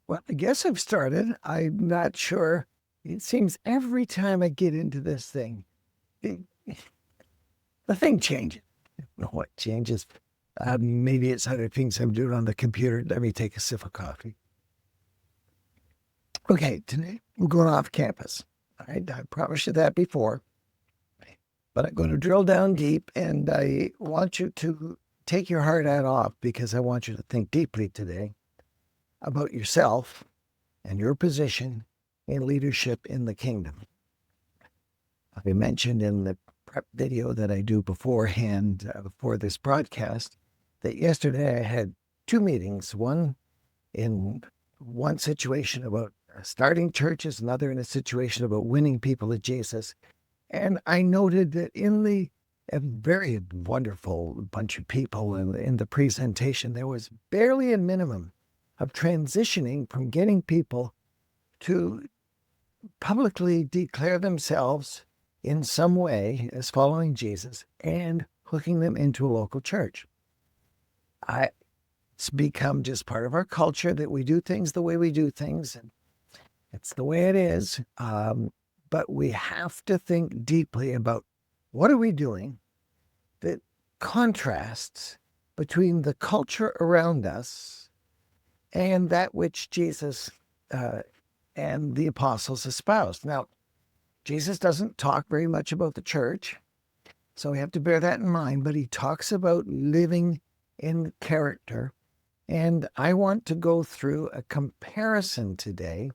Well, I guess I've started. I'm not sure. It seems every time I get into this thing, it, the thing changes. I don't know what changes. Maybe it's other things I'm doing on the computer. Let me take a sip of coffee. Okay, today I'm going off campus. All right, I promised you that before, but I'm going to drill down deep, and I want you to take your hard hat off because I want you to think deeply today about yourself and your position in leadership in the kingdom. I mentioned in the prep video that I do beforehand for this broadcast that yesterday I had two meetings, one in one situation about starting churches, another in a situation about winning people to Jesus. And I noted that in a very wonderful bunch of people in the presentation, there was barely a minimum of transitioning from getting people to publicly declare themselves in some way as following Jesus and hooking them into a local church. It's become just part of our culture that we do things the way we do things, and it's the way it is. But we have to think deeply about what are we doing that contrasts between the culture around us and that which Jesus and the apostles espoused. Now, Jesus doesn't talk very much about the church, so we have to bear that in mind, but he talks about living in character. And I want to go through a comparison today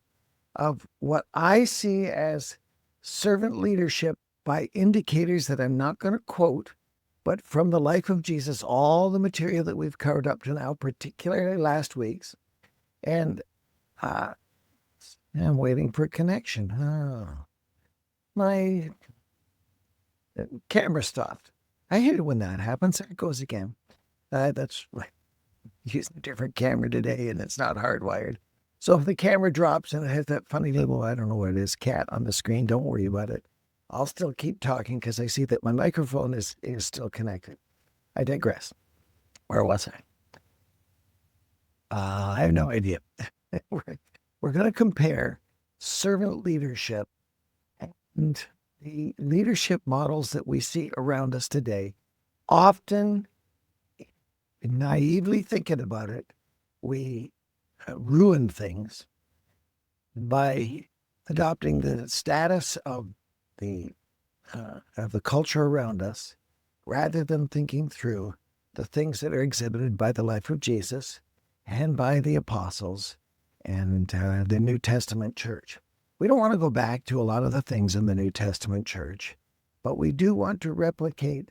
of what I see as servant leadership by indicators that I'm not going to quote, but from the life of Jesus, all the material that we've covered up to now, particularly last week's. And I'm waiting for a connection. Oh, my camera stopped. I hate it when that happens. There it goes again. That's using a different camera today, and it's not hardwired. So if the camera drops and it has that funny little, I don't know what it is, cat on the screen, don't worry about it. I'll still keep talking because I see that my microphone is still connected. I digress. Where was I? I have no idea. We're going to compare servant leadership and the leadership models that we see around us today. Often, naively thinking about it, we ruin things by adopting the status of the culture around us, rather than thinking through the things that are exhibited by the life of Jesus and by the apostles and the New Testament church. We don't want to go back to a lot of the things in the New Testament church, but we do want to replicate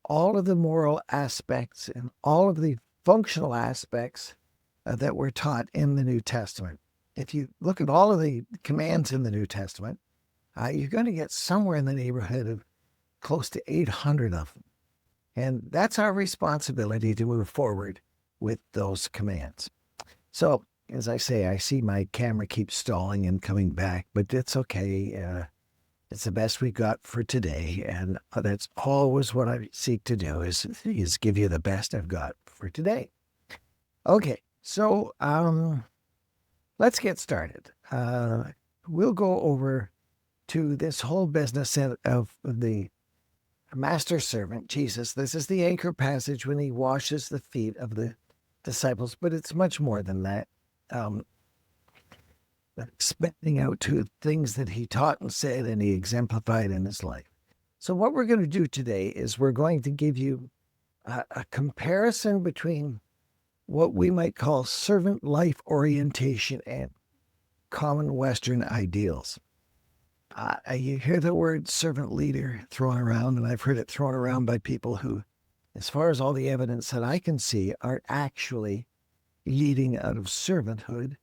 all of the moral aspects and all of the functional aspects that were taught in the New Testament. If you look at all of the commands in the New Testament, you're going to get somewhere in the neighborhood of close to 800 of them. And that's our responsibility to move forward with those commands. So, as I say, I see my camera keeps stalling and coming back, but it's okay. It's the best we got for today. And that's always what I seek to do is give you the best I've got for today. Okay, so let's get started. We'll go over to this whole business of the master servant, Jesus. This is the anchor passage when he washes the feet of the disciples, but it's much more than that. Expanding out to things that he taught and said and he exemplified in his life. So what we're going to do today is we're going to give you a comparison between what we might call servant life orientation and common Western ideals. You hear the word servant leader thrown around, and I've heard it thrown around by people who, as far as all the evidence that I can see, are actually leading out of servanthood,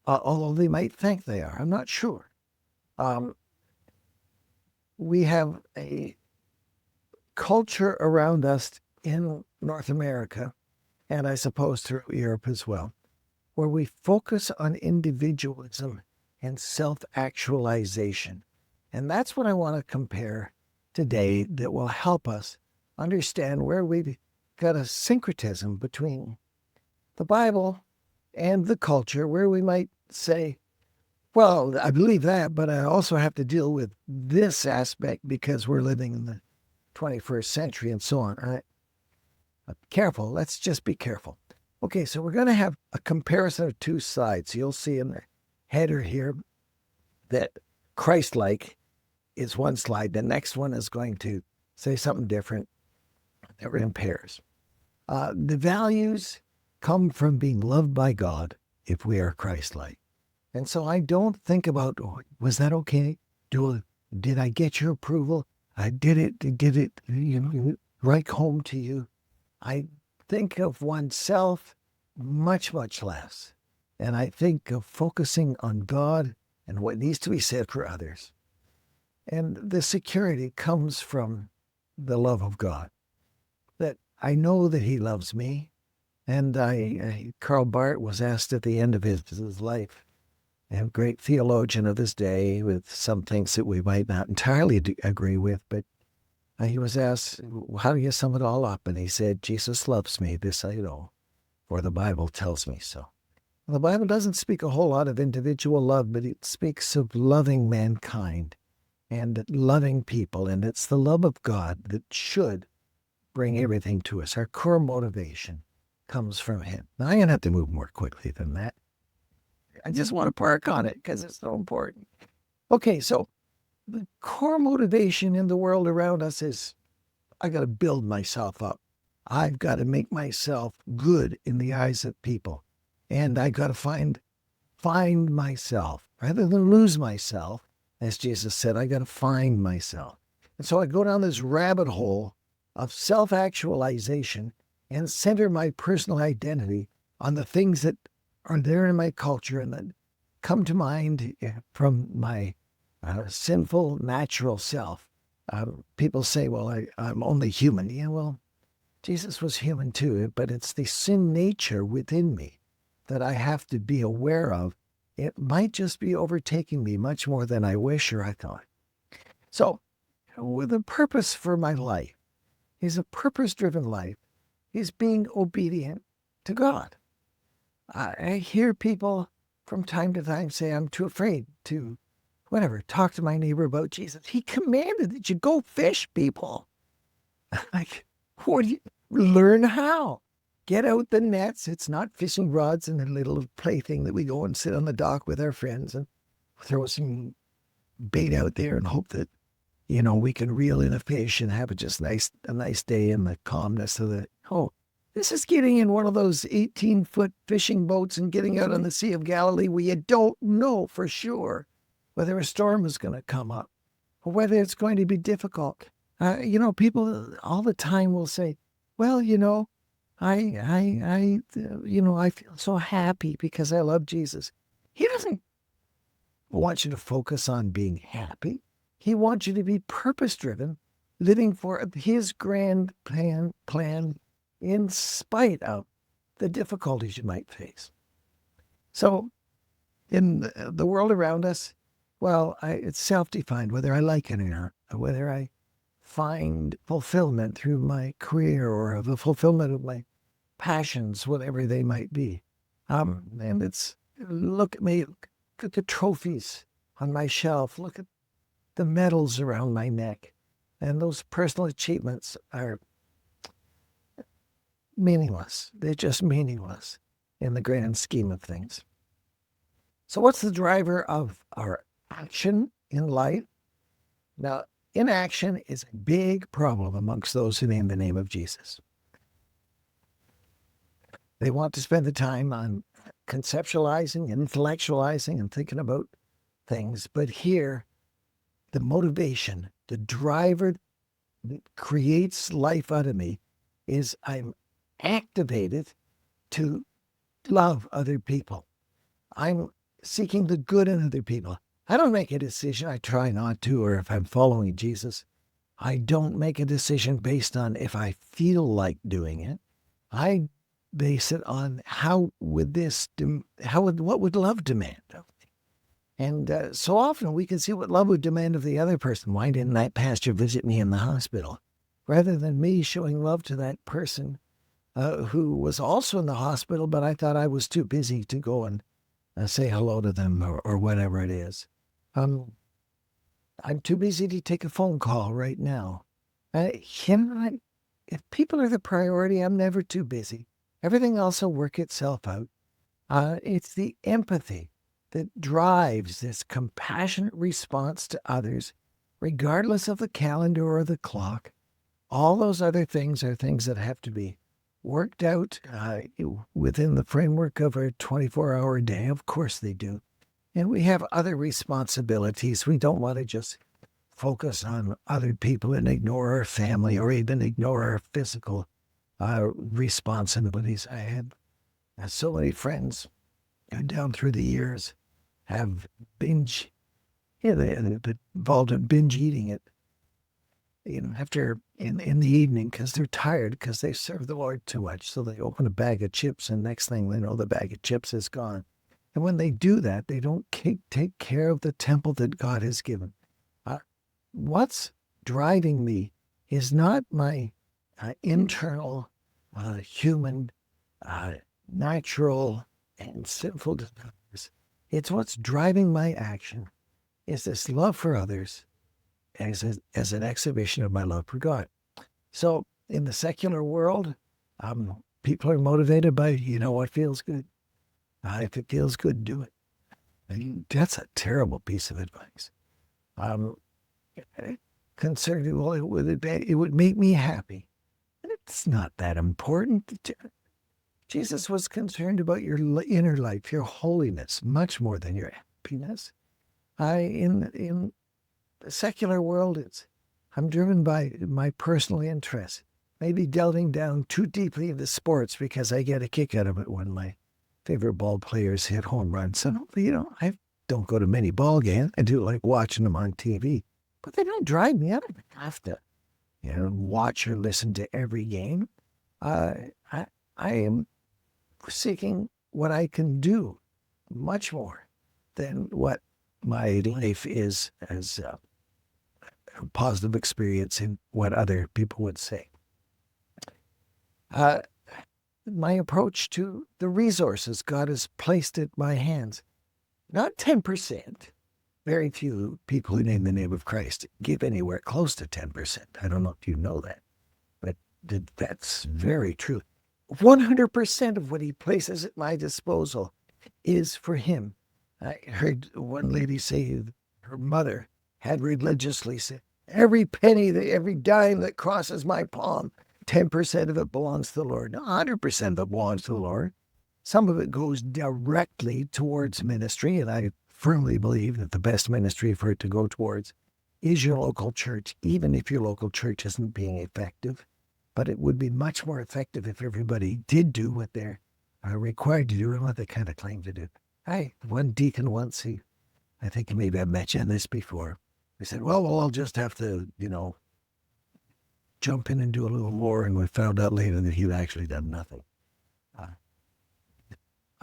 although they might think they are. I'm not sure. We have a culture around us in North America, and I suppose through Europe as well, where we focus on individualism and self-actualization. And that's what I want to compare today that will help us understand where we've got a syncretism between the Bible and the culture where we might say, well, I believe that, but I also have to deal with this aspect because we're living in the 21st century and so on. All right? Careful. Let's just be careful. Okay, so we're going to have a comparison of two sides. You'll see in the header here that Christ-like is one slide. The next one is going to say something different that we're in pairs. The values come from being loved by God if we are Christ-like. And so I don't think about, oh, was that okay? Did I get your approval? Did it, right home to you? I think of oneself much, much less. And I think of focusing on God and what needs to be said for others. And the security comes from the love of God. That I know that he loves me. And Karl Barth was asked at the end of his life, a great theologian of his day with some things that we might not entirely agree with, but he was asked, how do you sum it all up? And he said, Jesus loves me, this I know, for the Bible tells me so. The Bible doesn't speak a whole lot of individual love, but it speaks of loving mankind and loving people. And it's the love of God that should bring everything to us. Our core motivation comes from him. Now, I'm going to have to move more quickly than that. I just want to park on it because it's so important. Okay, so the core motivation in the world around us is I got to build myself up. I've got to make myself good in the eyes of people. And I got to find myself rather than lose myself. As Jesus said, I got to find myself. And so I go down this rabbit hole of self-actualization and center my personal identity on the things that are there in my culture and that come to mind from my sinful, natural self. People say, well, I'm only human. Yeah, well, Jesus was human too, but it's the sin nature within me that I have to be aware of. It might just be overtaking me much more than I wish or I thought. So, with a purpose for my life is a purpose-driven life is being obedient to God. I hear people from time to time say, I'm too afraid to, talk to my neighbor about Jesus. He commanded that you go fish, people. Like, what do you learn how? Get out the nets. It's not fishing rods and a little plaything that we go and sit on the dock with our friends and throw some bait out there and hope that, we can reel in a fish and have a nice day in the calmness of the, this is getting in one of those 18-foot fishing boats and getting out on the Sea of Galilee where you don't know for sure whether a storm is going to come up or whether it's going to be difficult. People all the time will say, well, I feel so happy because I love Jesus. He doesn't want you to focus on being happy. He wants you to be purpose-driven, living for his grand plan in spite of the difficulties you might face. So in the world around us, it's self-defined, whether I like it or not, or whether I find fulfillment through my career or the fulfillment of my passions, whatever they might be. And it's, look at me, look at the trophies on my shelf, look at the medals around my neck. And those personal achievements are meaningless. They're just meaningless in the grand scheme of things. So what's the driver of our action in life? Now, inaction is a big problem amongst those who name the name of Jesus. They want to spend the time on conceptualizing, intellectualizing, and thinking about things. But here, the motivation, the driver that creates life out of me is I'm activated to love other people. I'm seeking the good in other people. I don't make a decision. I try not to, or if I'm following Jesus, I don't make a decision based on if I feel like doing it. I base it on what would love demand of me? And so often we can see what love would demand of the other person. Why didn't that pastor visit me in the hospital? Rather than me showing love to that person who was also in the hospital, but I thought I was too busy to go and say hello to them or whatever it is. Um, I'm too busy to take a phone call right now. If people are the priority, I'm never too busy. Everything else will work itself out. It's the empathy that drives this compassionate response to others, regardless of the calendar or the clock. All those other things are things that have to be worked out within the framework of a 24-hour day. Of course they do. And we have other responsibilities. We don't want to just focus on other people and ignore our family or even ignore our physical responsibilities. I had so many friends down through the years have binge, they're involved in binge eating it, after in the evening because they're tired because they serve the Lord too much. So they open a bag of chips, and next thing they know, the bag of chips is gone. And when they do that, they don't take care of the temple that God has given. What's driving me is not my internal human, natural, and sinful desires. It's what's driving my action. Is this love for others as an exhibition of my love for God. So in the secular world, people are motivated by, what feels good. If it feels good, do it. And that's a terrible piece of advice. Um, Concerned, well, it would make me happy. It's not that important. Jesus was concerned about your inner life, your holiness, much more than your happiness. In the secular world, I'm driven by my personal interest. Maybe delving down too deeply into sports because I get a kick out of it when my favorite ball players hit home runs. And, I don't go to many ball games. I do like watching them on TV. But they don't drive me. I don't have to, watch or listen to every game. I am seeking what I can do much more than what my life is as a positive experience in what other people would say. My approach to the resources God has placed at my hands, not 10%. Very few people who name the name of Christ give anywhere close to 10%. I don't know if you know that, but that's very true. 100% of what he places at my disposal is for him. I heard one lady say her mother had religiously said, every penny, every dime that crosses my palm, 10% of it belongs to the Lord. 100% of it belongs to the Lord. Some of it goes directly towards ministry, and I firmly believe that the best ministry for it to go towards is your local church, even if your local church isn't being effective. But it would be much more effective if everybody did do what they're required to do and what they kind of claim to do. One deacon once, I think maybe I mentioned this before. He said, well, I'll just have to, jump in and do a little more. And we found out later that he'd actually done nothing.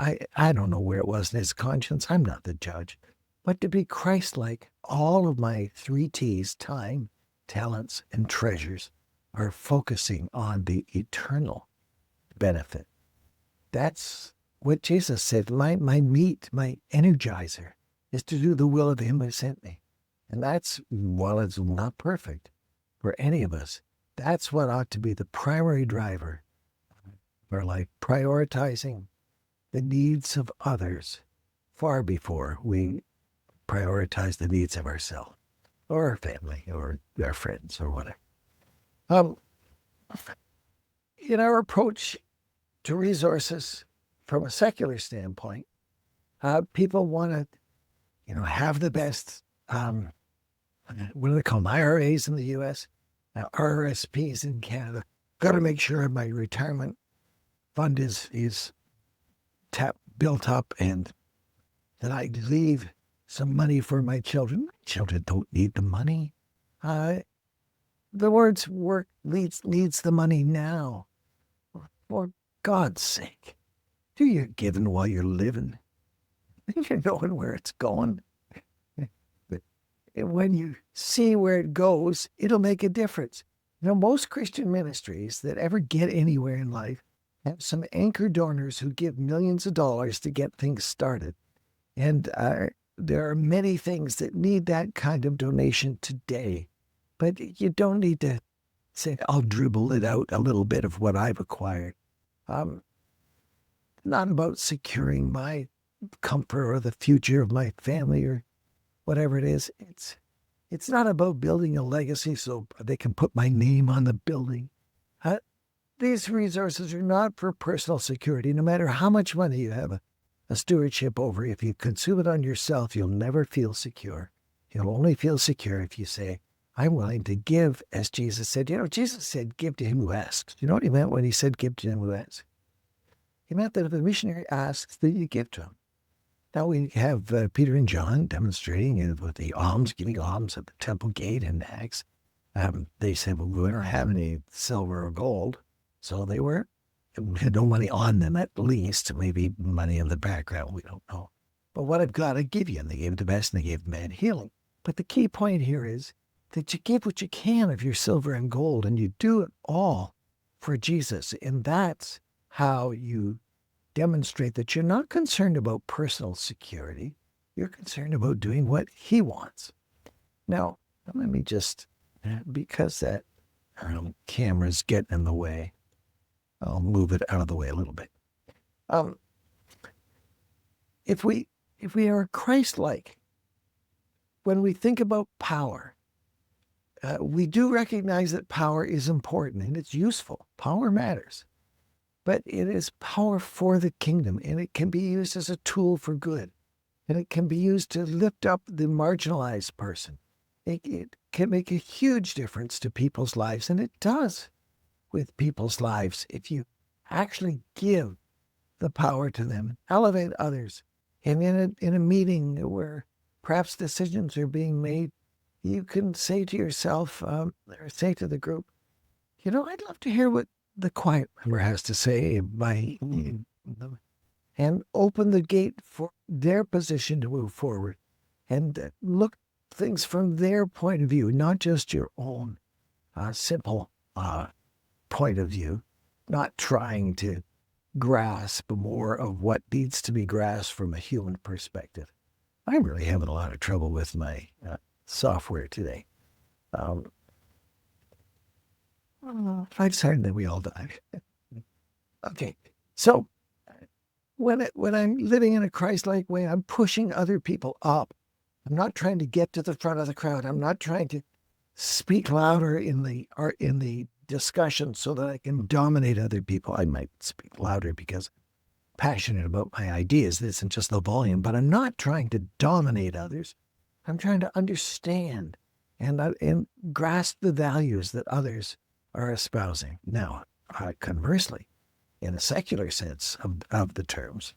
I don't know where it was in his conscience. I'm not the judge. But to be Christ-like, all of my 3 T's, time, talents, and treasures, are focusing on the eternal benefit. That's what Jesus said. My meat, my energizer, is to do the will of him who sent me. And that's, while it's not perfect for any of us, that's what ought to be the primary driver of our life, prioritizing the needs of others far before we prioritize the needs of ourselves or our family or our friends or whatever. In our approach to resources from a secular standpoint, people want to, have the best, what do they call them, IRAs in the U.S., RRSPs in Canada. Got to make sure my retirement fund is built up and that I leave some money for my children. My children don't need the money. The Lord's work needs the money now. For God's sake, do your giving while you're living. You're knowing where it's going. And when you see where it goes, it'll make a difference. Most Christian ministries that ever get anywhere in life Have some anchor donors who give millions of dollars to get things started. And there are many things that need that kind of donation today. But you don't need to say, I'll dribble it out a little bit of what I've acquired. Um, not about securing my comfort or the future of my family or whatever it is. It's not about building a legacy so they can put my name on the building. These resources are not for personal security. No matter how much money you have a stewardship over, if you consume it on yourself, you'll never feel secure. You'll only feel secure if you say, I'm willing to give, as Jesus said. Jesus said, give to him who asks. You know what he meant when he said, give to him who asks? He meant that if a missionary asks, that you give to him. Now we have Peter and John demonstrating with the alms, giving alms at the temple gate in Acts. They said, well, we don't have any silver or gold. So they had no money on them, at least. Maybe money in the background, we don't know. But what I've got, I give you. And they gave the best, and they gave the man healing. But the key point here is that you give what you can of your silver and gold, and you do it all for Jesus. And that's how you demonstrate that you're not concerned about personal security. You're concerned about doing what he wants. Now, let me just, because that camera's getting in the way, I'll move it out of the way a little bit. If we are Christ-like, when we think about power, we do recognize that power is important and it's useful. Power matters. But it is power for the kingdom, and it can be used as a tool for good. And it can be used to lift up the marginalized person. It can make a huge difference to people's lives, and it does with people's lives if you actually give the power to them, elevate others. And in a meeting where perhaps decisions are being made, you can say to yourself, or say to the group, I'd love to hear what the quiet member has to say and open the gate for their position to move forward and look things from their point of view, not just your own simple point of view, not trying to grasp more of what needs to be grasped from a human perspective. I'm really having a lot of trouble with my software today. I decided that we all die. Okay, so when I'm living in a Christ-like way, I'm pushing other people up. I'm not trying to get to the front of the crowd. I'm not trying to speak louder in the discussion so that I can dominate other people. I might speak louder because I'm passionate about my ideas. This isn't just the volume, but I'm not trying to dominate others. I'm trying to understand and grasp the values that others are espousing. Now, conversely, in a secular sense of the terms,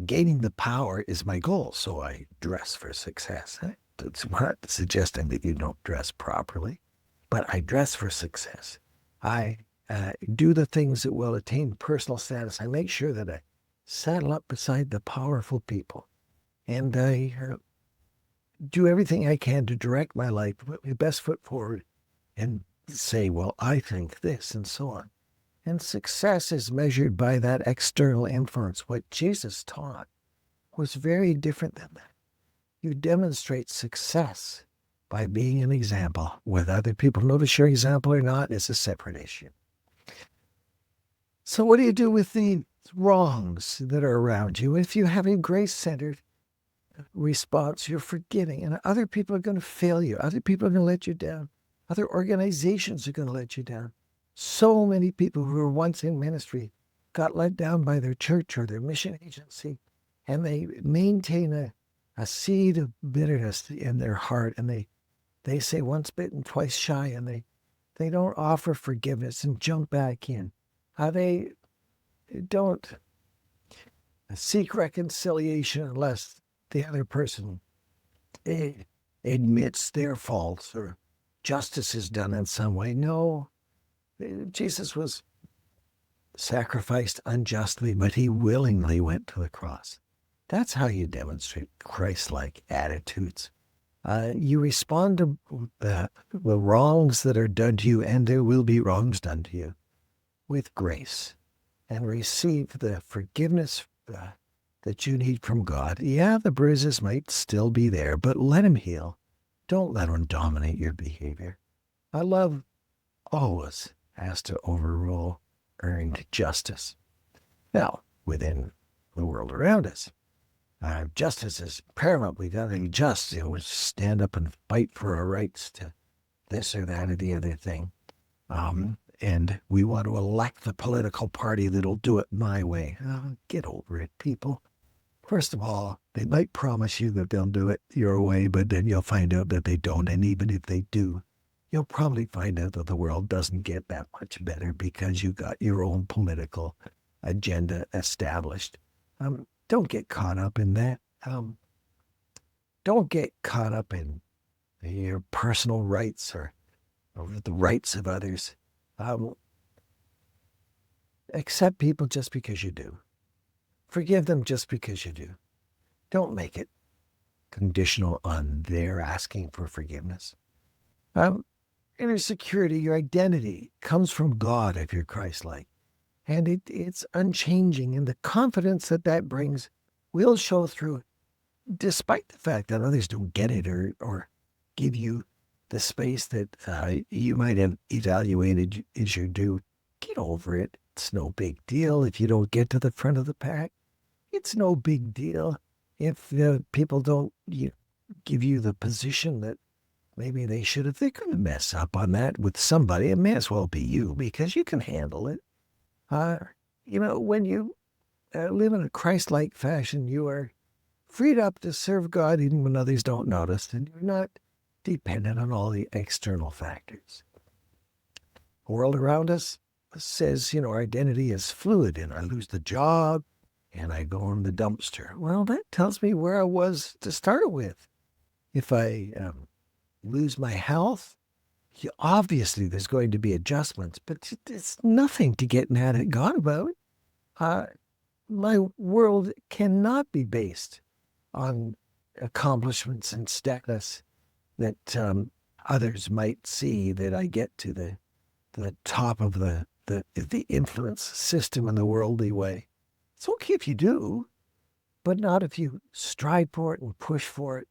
gaining the power is my goal, so I dress for success. It's not suggesting that you don't dress properly, but I dress for success. I do the things that will attain personal status. I make sure that I saddle up beside the powerful people, and I do everything I can to direct my life, put my best foot forward, and say, well, I think this, and so on. And success is measured by that external influence. What Jesus taught was very different than that. You demonstrate success by being an example. Whether other people notice your example or not is a separate issue. So what do you do with the wrongs that are around you? If you have a grace-centered response, you're forgiving, and other people are going to fail you. Other people are going to let you down. Other organizations are going to let you down. So many people who were once in ministry got let down by their church or their mission agency, and they maintain a seed of bitterness in their heart, and they say once bitten, twice shy, and they don't offer forgiveness and jump back in. They don't seek reconciliation unless the other person admits their faults or justice is done in some way. No, Jesus was sacrificed unjustly, but he willingly went to the cross. That's how you demonstrate Christ-like attitudes. You respond to the wrongs that are done to you, and there will be wrongs done to you, with grace and receive the forgiveness that you need from God. Yeah, the bruises might still be there, but let him heal. Don't let him dominate your behavior. Love always has to overrule earned justice. Now, within the world around us, justice is paramount. We got to be just. We stand up and fight for our rights to this or that or the other thing. And we want to elect the political party that'll do it my way. Get over it, people. First of all, they might promise you that they'll do it your way, but then you'll find out that they don't. And even if they do, you'll probably find out that the world doesn't get that much better because you got your own political agenda established. Don't get caught up in that. Don't get caught up in your personal rights or the rights of others. Accept people just because you do. Forgive them just because you do. Don't make it conditional on their asking for forgiveness. Inner security, your identity, comes from God if you're Christ-like. And it's unchanging. And the confidence that brings will show through, despite the fact that others don't get it or give you the space that you might have evaluated as your due. Get over it. It's no big deal if you don't get to the front of the pack. It's no big deal if people don't give you the position that maybe they should. If they're going to mess up on that with somebody, it may as well be you because you can handle it. When you live in a Christ-like fashion, you are freed up to serve God even when others don't notice, and you're not dependent on all the external factors. The world around us says, our identity is fluid, and I lose the job, and I go in the dumpster. Well, that tells me where I was to start with. If I lose my health, obviously there's going to be adjustments, but it's nothing to get mad at God about. My world cannot be based on accomplishments and status that others might see that I get to the top of the influence system in the worldly way. It's okay if you do, but not if you strive for it and push for it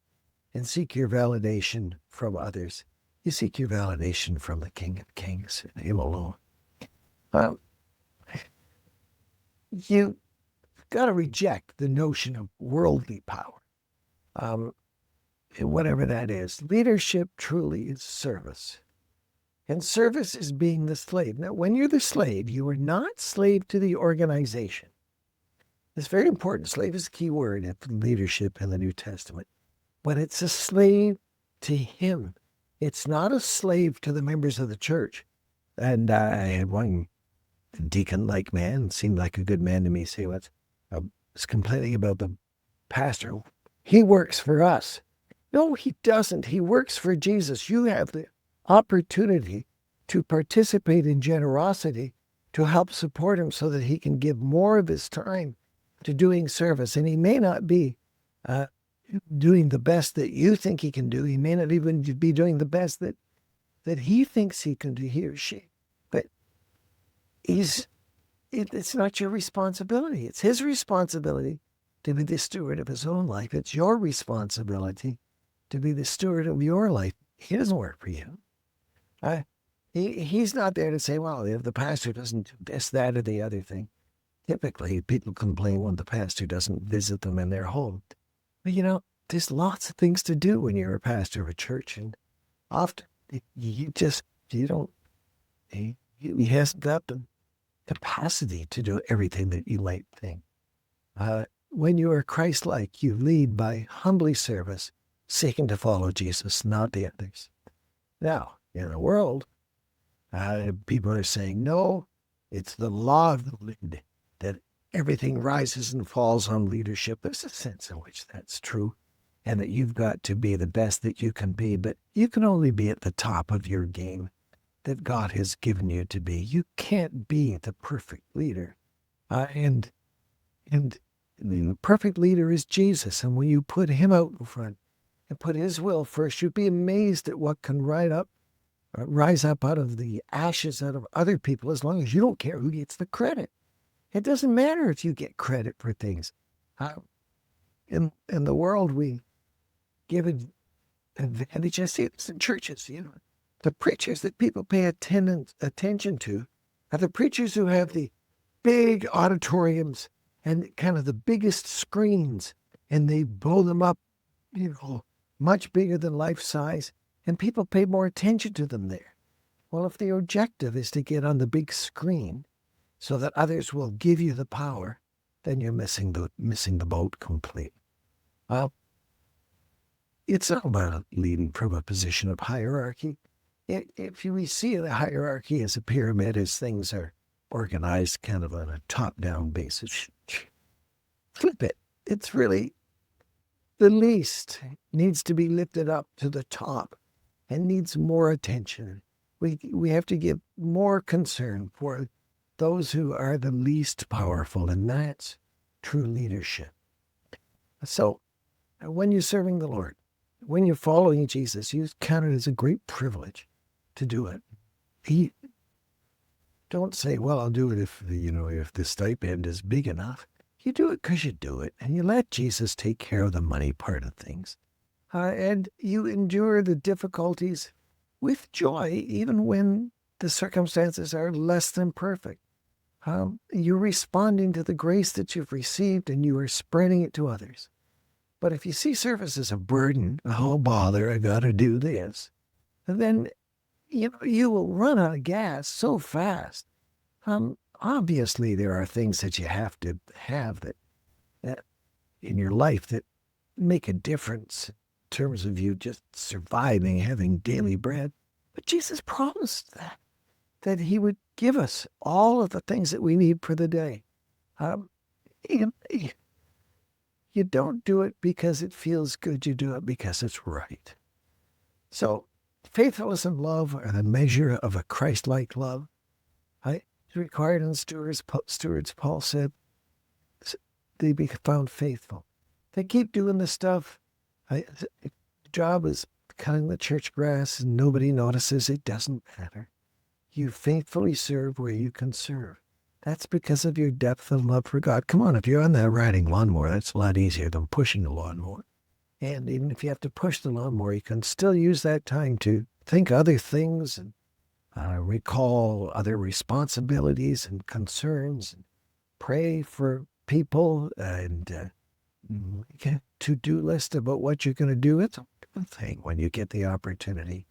and seek your validation from others. You seek your validation from the King of Kings and Him alone. You got to reject the notion of worldly power, whatever that is. Leadership truly is service. And service is being the slave. Now, when you're the slave, you are not slave to the organization. It's very important. Slave is the key word in leadership in the New Testament. But it's a slave to Him. It's not a slave to the members of the church. And I had one deacon-like man, seemed like a good man to me, say, was complaining about the pastor. He works for us. No, he doesn't. He works for Jesus. You have the opportunity to participate in generosity to help support him so that he can give more of his time to doing service. And he may not be doing the best that you think he can do. He may not even be doing the best that he thinks he can do, he or she. But it's not your responsibility. It's his responsibility to be the steward of his own life. It's your responsibility to be the steward of your life. He doesn't work for you. He's not there to say, well, if the pastor doesn't do this, that, or the other thing. Typically, people complain when the pastor doesn't visit them in their home. But, there's lots of things to do when you're a pastor of a church. And often, he hasn't got the capacity to do everything that you might think. When you are Christ-like, you lead by humbly service, seeking to follow Jesus, not the others. Now, in the world, people are saying, no, it's the law of the lead, that everything rises and falls on leadership. There's a sense in which that's true, and that you've got to be the best that you can be, but you can only be at the top of your game that God has given you to be. You can't be the perfect leader. And the perfect leader is Jesus, and when you put him out in front and put his will first, you'd be amazed at what can rise up rise up out of the ashes out of other people as long as you don't care who gets the credit. It doesn't matter if you get credit for things. Uh, in the world, we give advantage. I see this in churches, The preachers that people pay attention to are the preachers who have the big auditoriums and kind of the biggest screens, and they blow them up, much bigger than life size, and people pay more attention to them there. Well, if the objective is to get on the big screen so that others will give you the power, then you're missing the boat completely. Well, it's not about leading from a position of hierarchy. If we see the hierarchy as a pyramid, as things are organized kind of on a top-down basis, flip it. It's really the least needs to be lifted up to the top and needs more attention. We have to give more concern for those who are the least powerful, and that's true leadership. So when you're serving the Lord, when you're following Jesus, you count it as a great privilege to do it. Don't say, well, I'll do it if the stipend is big enough. You do it because you do it, and you let Jesus take care of the money part of things. And you endure the difficulties with joy, even when the circumstances are less than perfect. You're responding to the grace that you've received, and you are spreading it to others. But if you see service as a burden, oh, bother, I got to do this, then you will run out of gas so fast. Obviously, there are things that you have to have that in your life that make a difference in terms of you just surviving, having daily bread. But Jesus promised that he would give us all of the things that we need for the day. You don't do it because it feels good. You do it because it's right. So faithfulness and love are the measure of a Christ-like love. It's required in stewards. Paul said, they be found faithful. They keep doing this stuff. The job is cutting the church grass and nobody notices. It doesn't matter. You faithfully serve where you can serve. That's because of your depth of love for God. Come on, if you're on that riding lawnmower, that's a lot easier than pushing the lawnmower. And even if you have to push the lawnmower, you can still use that time to think other things and recall other responsibilities and concerns, and pray for people, and make a to-do list about what you're going to do. It's a good thing when you get the opportunity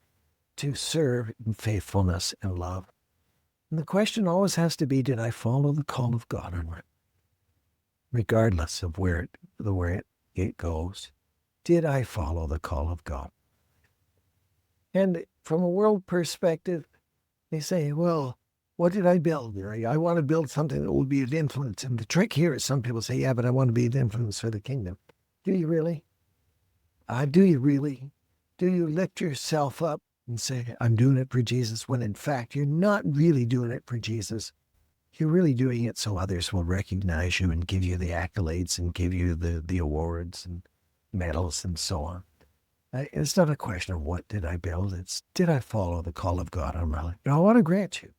to serve in faithfulness and love. And the question always has to be, did I follow the call of God or not? Regardless of where it goes, did I follow the call of God? And from a world perspective, they say, well, what did I build? I want to build something that will be of influence. And the trick here is some people say, yeah, but I want to be an influence for the kingdom. Do you really? Do you really? Do you lift yourself up and say, I'm doing it for Jesus, when in fact, you're not really doing it for Jesus. You're really doing it so others will recognize you and give you the accolades and give you the awards and medals and so on. It's not a question of what did I build. It's did I follow the call of God on my life? And I want to grant you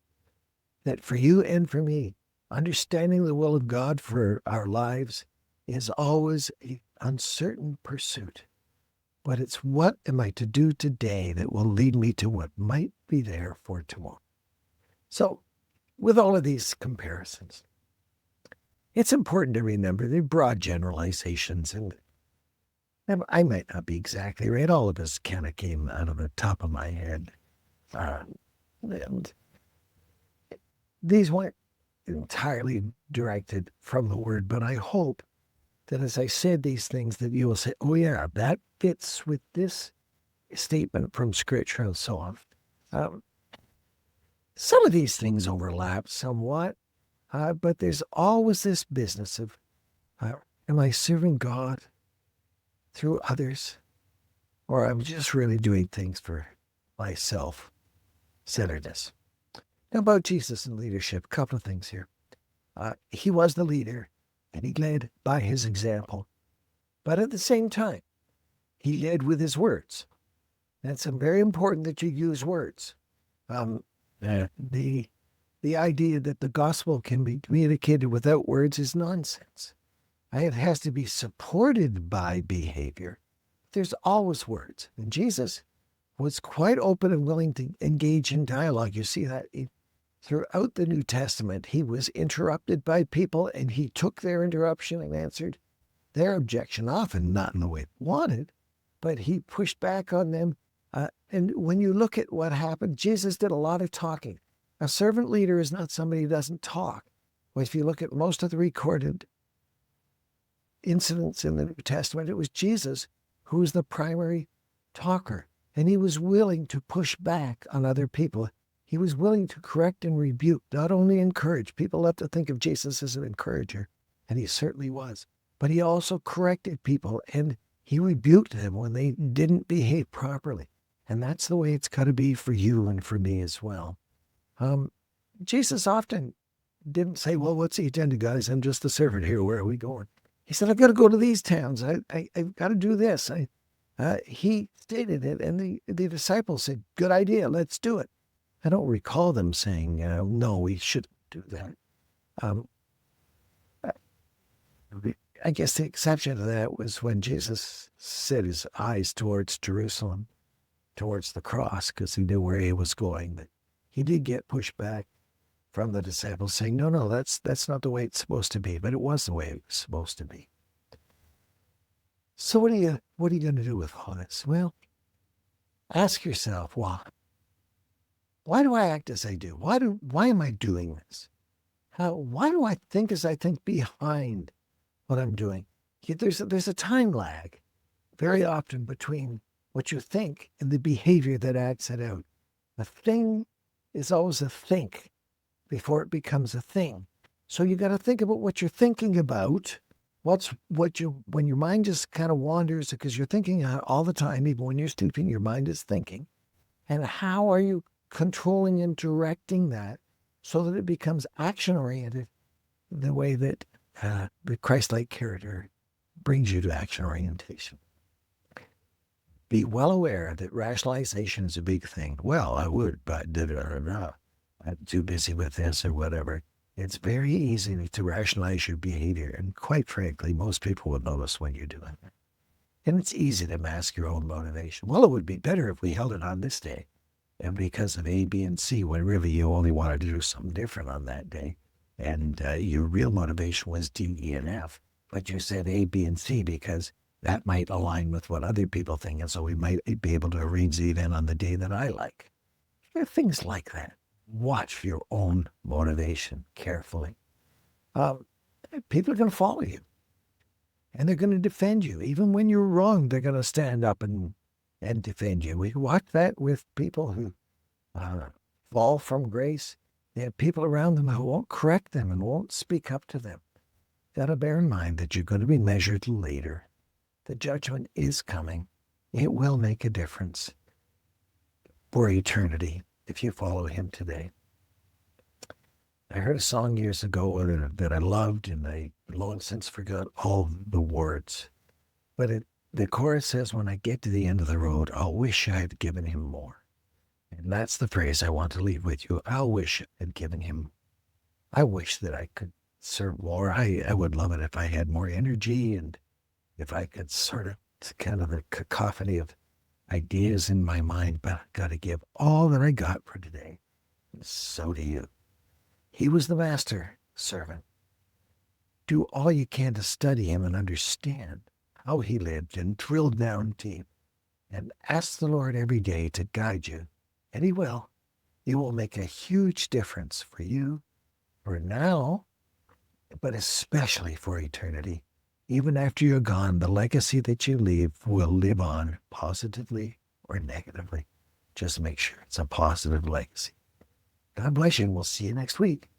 that for you and for me, understanding the will of God for our lives is always an uncertain pursuit. But it's what am I to do today that will lead me to what might be there for tomorrow. So with all of these comparisons, it's important to remember the broad generalizations. And I might not be exactly right. All of this kind of came out of the top of my head. And these weren't entirely directed from the Word, but I hope that as I said these things, that you will say, oh yeah, that fits with this statement from Scripture and so on. Some of these things overlap somewhat, but there's always this business of, am I serving God through others, or I'm just really doing things for my self-centeredness? Now about Jesus and leadership, a couple of things here. He was the leader, and he led by his example. But at the same time, he led with his words. That's very important that you use words. Um, the idea that the gospel can be communicated without words is nonsense. It has to be supported by behavior. There's always words. And Jesus was quite open and willing to engage in dialogue. You see that throughout the New Testament. He was interrupted by people, and he took their interruption and answered their objection, often not in the way they wanted, but he pushed back on them. And when you look at what happened, Jesus did a lot of talking. A servant leader is not somebody who doesn't talk. Well, if you look at most of the recorded incidents in the New Testament, it was Jesus who was the primary talker. And he was willing to push back on other people. He was willing to correct and rebuke, not only encourage. People love to think of Jesus as an encourager, and he certainly was. But he also corrected people, and he rebuked them when they didn't behave properly. And that's the way it's got to be for you and for me as well. Jesus often didn't say, well, what's the agenda, guys? I'm just a servant here. Where are we going? He said, I've got to go to these towns. I've got to do this. He stated it, and the disciples said, good idea, let's do it. I don't recall them saying, no, we shouldn't do that. I guess the exception to that was when Jesus set his eyes towards Jerusalem, towards the cross, because he knew where he was going. But he did get pushed back from the disciples saying, no, that's not the way it's supposed to be. But it was the way it was supposed to be. So what are you going to do with all this? Well, ask yourself, why? Why do I act as I do? Why am I doing this? Why do I think as I think behind what I'm doing? There's a time lag very often between what you think and the behavior that acts it out. A thing is always a think before it becomes a thing. So you got to think about what you're thinking about. When your mind just kind of wanders because you're thinking all the time, even when you're sleeping, your mind is thinking. And how are you controlling and directing that so that it becomes action-oriented the way that the Christ-like character brings you to action orientation? Be well aware that rationalization is a big thing. Well, I would, but I'm too busy with this or whatever. It's very easy to rationalize your behavior. And quite frankly, most people would notice when you're doing it. And it's easy to mask your own motivation. Well, it would be better if we held it on this day. And because of A, B, and C, when really you only wanted to do something different on that day. And your real motivation was D, E, and F. But you said A, B, and C because that might align with what other people think. And so we might be able to arrange the event on the day that I like. Things like that. Watch your own motivation carefully. People are going to follow you. And they're going to defend you. Even when you're wrong, they're going to stand up and defend you. We watch that with people who fall from grace. They have people around them who won't correct them and won't speak up to them. Got to bear in mind that you're going to be measured later. The judgment is coming. It will make a difference for eternity if you follow him today. I heard a song years ago that I loved, and I long since forgot all the words. But the chorus says, when I get to the end of the road, I'll wish I had given him more. And that's the phrase I want to leave with you. I'll wish I had given him. I wish that I could serve more. I would love it if I had more energy and if I could sort of, it's kind of the cacophony of ideas in my mind, but I've got to give all that I got for today. So do you. He was the master servant. Do all you can to study him and understand how he lived and drill down deep. And ask the Lord every day to guide you. And he will. He will make a huge difference for you, for now, but especially for eternity. Even after you're gone, the legacy that you leave will live on positively or negatively. Just make sure it's a positive legacy. God bless you, and we'll see you next week.